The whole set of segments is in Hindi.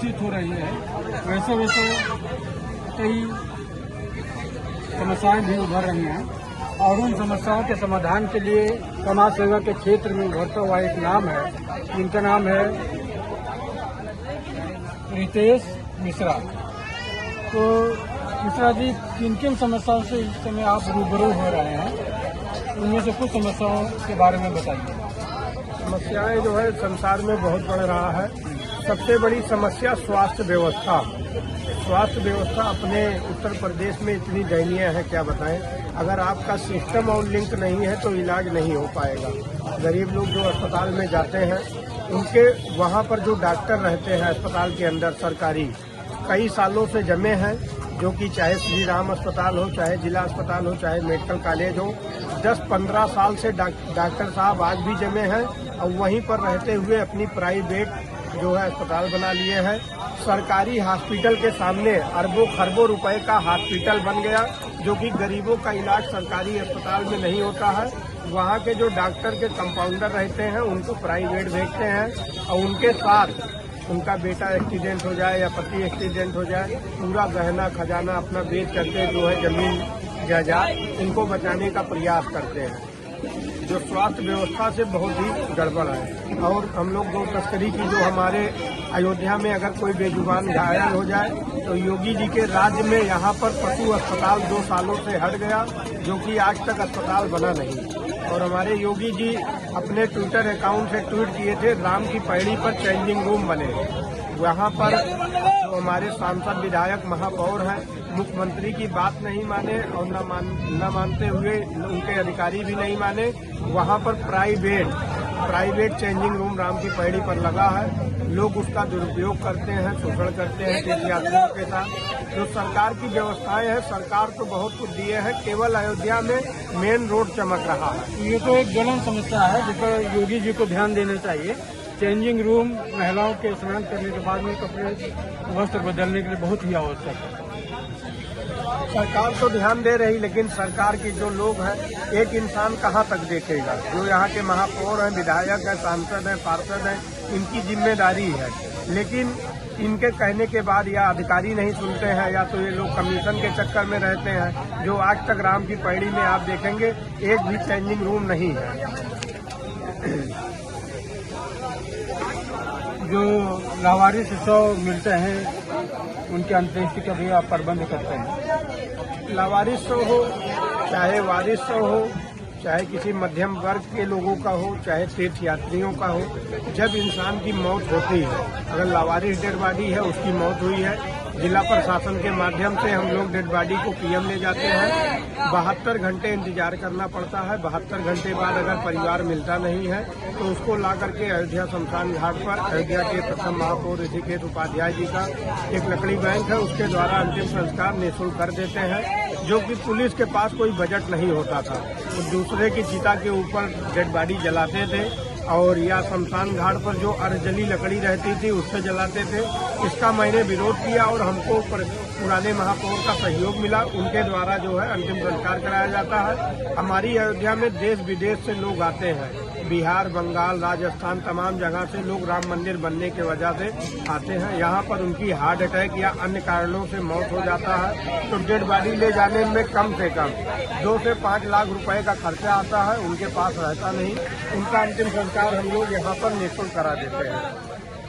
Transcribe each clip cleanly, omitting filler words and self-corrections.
विकसित हो रही है, वैसे वैसे कई समस्याएं भी उभर रही हैं और उन समस्याओं के समाधान के लिए समाज सेवा के क्षेत्र में उभरता हुआ एक नाम है, जिनका नाम है रितेश मिश्रा। तो मिश्रा जी, किन किन समस्याओं से इस समय आप रूबरू हो रहे हैं, उनमें से कुछ समस्याओं के बारे में बताइए। समस्याएं जो है संसार में बहुत बढ़ रहा है। सबसे बड़ी समस्या स्वास्थ्य व्यवस्था। स्वास्थ्य व्यवस्था अपने उत्तर प्रदेश में इतनी दयनीय है, क्या बताएं। अगर आपका सिस्टम और लिंक नहीं है तो इलाज नहीं हो पाएगा। गरीब लोग जो अस्पताल में जाते हैं, उनके वहां पर जो डॉक्टर रहते हैं अस्पताल के अंदर सरकारी, कई सालों से जमे हैं, जो कि चाहे श्री राम अस्पताल हो, चाहे जिला अस्पताल हो, चाहे मेडिकल कॉलेज हो, 10-15 साल से डॉक्टर साहब आज भी जमे हैं और वहीं पर रहते हुए अपनी प्राइवेट जो है अस्पताल बना लिए हैं। सरकारी हॉस्पिटल के सामने अरबों खरबों रुपए का हॉस्पिटल बन गया, जो कि गरीबों का इलाज सरकारी अस्पताल में नहीं होता है। वहाँ के जो डॉक्टर के कंपाउंडर रहते हैं, उनको प्राइवेट भेजते हैं और उनके साथ उनका बेटा एक्सीडेंट हो जाए या पति एक्सीडेंट हो जाए, पूरा गहना खजाना अपना बेच करके जो है जमीन जायदाद इनको बचाने का प्रयास करते हैं, जो स्वास्थ्य व्यवस्था से बहुत ही गड़बड़ है। और हम लोग गौ तस्करी की, जो हमारे अयोध्या में अगर कोई बेजुबान घायल हो जाए तो योगी जी के राज्य में यहाँ पर पशु अस्पताल 2 सालों से हट गया, जो कि आज तक अस्पताल बना नहीं। और हमारे योगी जी अपने ट्विटर अकाउंट से ट्वीट किए थे, राम की पैड़ी पर चेंजिंग रूम बने। वहाँ पर जो हमारे सांसद विधायक महापौर हैं, मुख्यमंत्री की बात नहीं माने और न मानते हुए उनके अधिकारी भी नहीं माने। वहाँ पर प्राइवेट चेंजिंग रूम राम की पैड़ी पर लगा है। लोग उसका दुरुपयोग करते हैं, शोषण करते हैं तीर्थयात्रियों के साथ। जो सरकार की व्यवस्थाएं हैं, सरकार तो बहुत कुछ दिए है, केवल अयोध्या में मेन रोड चमक रहा है। ये तो एक ज्वलन समस्या है, जिस पर योगी जी को ध्यान देना चाहिए। चेंजिंग रूम महिलाओं के स्नान करने के बाद में कपड़े वस्त्र बदलने के लिए बहुत ही आवश्यक है। सरकार तो ध्यान दे रही, लेकिन सरकार के जो लोग हैं, एक इंसान कहाँ तक देखेगा। जो यहाँ के महापौर हैं, विधायक हैं, सांसद हैं, पार्षद हैं, इनकी जिम्मेदारी है, लेकिन इनके कहने के बाद या अधिकारी नहीं सुनते हैं या तो ये लोग कमीशन के चक्कर में रहते हैं। जो आज तक राम की पैड़ी में आप देखेंगे एक भी चेंजिंग रूम नहीं है। जो लावारिस शव मिलते हैं, उनके अंत्येष्टि का भी आप प्रबंध करते हैं। लावारिस शव हो, चाहे वारिस शव हो, चाहे किसी मध्यम वर्ग के लोगों का हो, चाहे तीर्थयात्रियों का हो, जब इंसान की मौत होती है, अगर लावारिस डेड बॉडी है, उसकी मौत हुई है, जिला प्रशासन के माध्यम से हम लोग डेड बॉडी को पीएम ले जाते हैं। 72 घंटे इंतजार करना पड़ता है। 72 घंटे बाद अगर परिवार मिलता नहीं है तो उसको ला करके अयोध्या शमशान घाट पर अयोध्या के प्रथम महापौर ऋषिकेश उपाध्याय जी का एक लकड़ी बैंक है, उसके द्वारा अंतिम संस्कार निःशुल्क कर देते हैं, जो कि पुलिस के पास कोई बजट नहीं होता था। तो दूसरे की चिता के ऊपर डेड बॉडी जलाते थे और या शमशान घाट पर जो अर्जली लकड़ी रहती थी उससे जलाते थे। इसका मैंने विरोध किया और हमको पुराने महापौर का सहयोग मिला, उनके द्वारा जो है अंतिम संस्कार कराया जाता है। हमारी अयोध्या में देश विदेश से लोग आते हैं, बिहार, बंगाल, राजस्थान, तमाम जगह से लोग राम मंदिर बनने की वजह से आते हैं। यहाँ पर उनकी हार्ट अटैक या अन्य कारणों से मौत हो जाता है, तो डेड बॉडी ले जाने में कम से कम 2 से 5 लाख रुपए का खर्चा आता है, उनके पास रहता नहीं। उनका अंतिम संस्कार हम लोग यहाँ पर निःशुल्क करा देते हैं।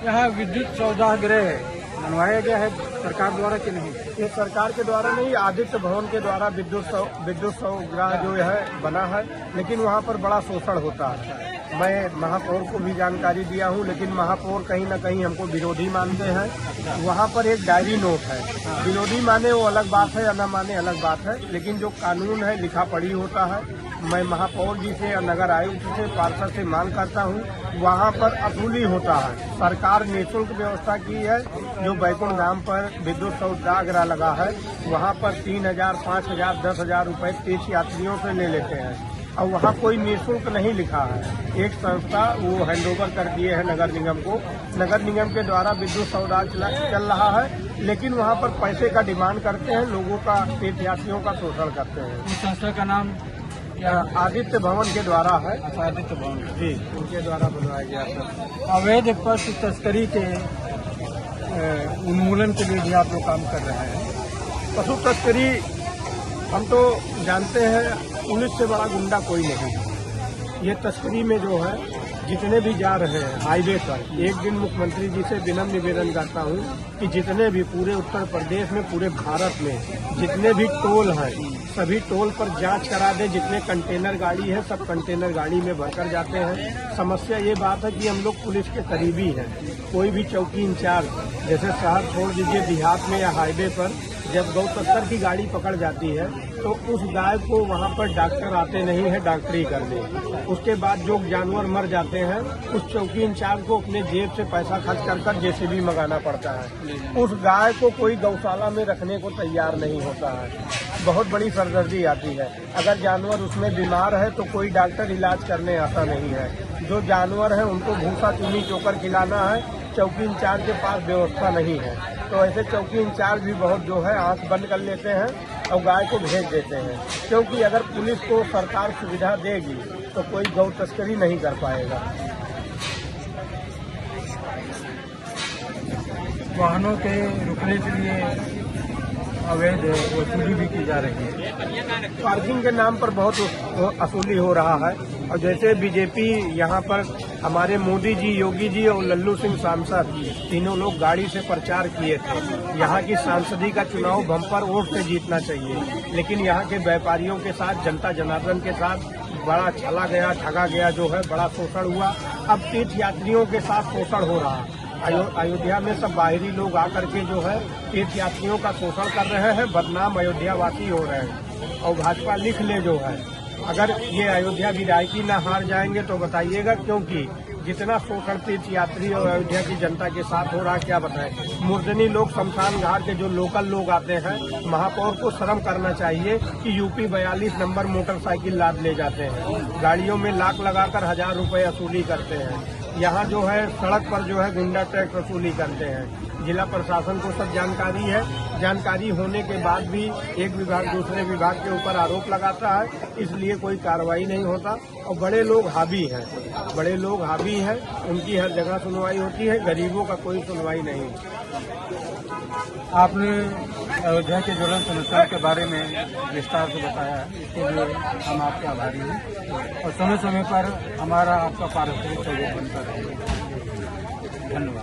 यहाँ विद्युत सौदागृह बनवाया गया है सरकार द्वारा कि नहीं? ये सरकार के द्वारा नहीं, आदित्य भवन के द्वारा विद्युत सौदागृह जो है बना है, लेकिन वहाँ पर बड़ा शोषण होता है। मैं महापौर को भी जानकारी दिया हूँ, लेकिन महापौर कहीं न कहीं हमको विरोधी मानते हैं। वहाँ पर एक डायरी नोट है, विरोधी माने वो अलग बात है या न माने अलग बात है, लेकिन जो कानून है लिखा पढ़ी होता है। मैं महापौर जी से और नगर आयुक्त से, पार्षद से मांग करता हूँ, वहाँ पर असूली होता है। सरकार निःशुल्क व्यवस्था की है, जो बैकुंठ धाम पर विद्युत सौदागृह लगा है, वहाँ पर 3,000, 5,000, 10,000 रुपए तीर्थ यात्रियों से ले लेते हैं और वहाँ कोई निःशुल्क नहीं लिखा है। एक संस्था वो हैंडओवर कर दिए है नगर निगम को, नगर निगम के द्वारा विद्युत सौदा चल रहा है, लेकिन वहाँ पर पैसे का डिमांड करते हैं, लोगों का, तीर्थयात्रियों का शोषण करते हैं। इस संस्था का नाम आदित्य भवन के द्वारा है। आदित्य भवन जी, उनके द्वारा बनवाया गया था। अवैध पशु तस्करी के उन्मूलन के लिए भी आप लोग काम कर रहे हैं। पशु तस्करी हम तो जानते हैं, पुलिस से बड़ा गुंडा कोई नहीं है। ये तस्करी में जो है जितने भी जा रहे हैं हाईवे पर, एक दिन मुख्यमंत्री जी से विनम्र निवेदन करता हूँ कि जितने भी पूरे उत्तर प्रदेश में, पूरे भारत में जितने भी टोल हैं, सभी टोल पर जांच करा दे। जितने कंटेनर गाड़ी है सब कंटेनर गाड़ी में भरकर जाते हैं। समस्या ये बात है कि हम लोग पुलिस के करीबी हैं। कोई भी चौकी इंचार्ज, जैसे शहर छोड़ दीजिए, देहात में या हाईवे पर जब गौ तस्कर की गाड़ी पकड़ जाती है तो उस गाय को वहाँ पर डॉक्टर आते नहीं है डॉक्टरी करने। उसके बाद जो जानवर मर जाते हैं, उस चौकी इंचार्ज को अपने जेब से पैसा खर्च कर जेसीबी मंगाना पड़ता है। उस गाय को कोई गौशाला में रखने को तैयार नहीं होता है। बहुत बड़ी सरदर्दी आती है। अगर जानवर उसमें बीमार है तो कोई डॉक्टर इलाज करने आता नहीं है। जो जानवर है उनको भूसा चीनी चोकर खिलाना है, चौकी इंचार्ज के पास व्यवस्था नहीं है। तो ऐसे चौकी इंचार्ज भी बहुत जो है आंख बंद कर लेते हैं और गाय को भेज देते हैं, क्योंकि अगर पुलिस को सरकार सुविधा देगी तो कोई गौ तस्करी नहीं कर पाएगा। वाहनों के रुकने के लिए अवैध वसूली भी की जा रही है। पार्किंग के नाम पर बहुत वसूली हो रहा है। और जैसे बीजेपी यहाँ पर हमारे मोदी जी, योगी जी और लल्लू सिंह सांसद तीनों लोग गाड़ी से प्रचार किए थे। यहाँ की सांसदी का चुनाव बम्पर वोट से जीतना चाहिए, लेकिन यहाँ के व्यापारियों के साथ, जनता जनार्दन के साथ बड़ा छला गया, ठगा गया, जो है बड़ा शोषण हुआ। अब तीर्थ यात्रियों के साथ शोषण हो रहा है। अयोध्या में सब बाहरी लोग आकर के जो है तीर्थ यात्रियों का शोषण कर रहे हैं, बदनाम अयोध्यावासी हो रहे हैं। और भाजपा लिख ले जो है, अगर ये अयोध्या विधायकी न हार जाएंगे तो बताइएगा, क्योंकि जितना शोषण तीर्थ यात्री और अयोध्या की जनता के साथ हो रहा है क्या बताएं। मूर्धनी लोग, शमशान घाट के जो लोकल लोग आते हैं, महापौर को शर्म करना चाहिए कि यूपी 42 नंबर मोटरसाइकिल लाद ले जाते हैं, गाड़ियों में लाख लगाकर 1000 रुपए वसूली करते हैं। यहाँ जो है सड़क पर जो है गुंडा टैक्स वसूली करते हैं। जिला प्रशासन को सब जानकारी है। जानकारी होने के बाद भी एक विभाग दूसरे विभाग के ऊपर आरोप लगाता है, इसलिए कोई कार्रवाई नहीं होता। और बड़े लोग हावी हैं, बड़े लोग हावी हैं, उनकी हर जगह सुनवाई होती है, गरीबों का कोई सुनवाई नहीं। आपने अयोध्या के ज्वलन समस्या के बारे में विस्तार से बताया है, इसके लिए हम आपके आभारी हैं और समय समय पर हमारा आपका पारस्परिक सहयोग बनता रहेगा। धन्यवाद।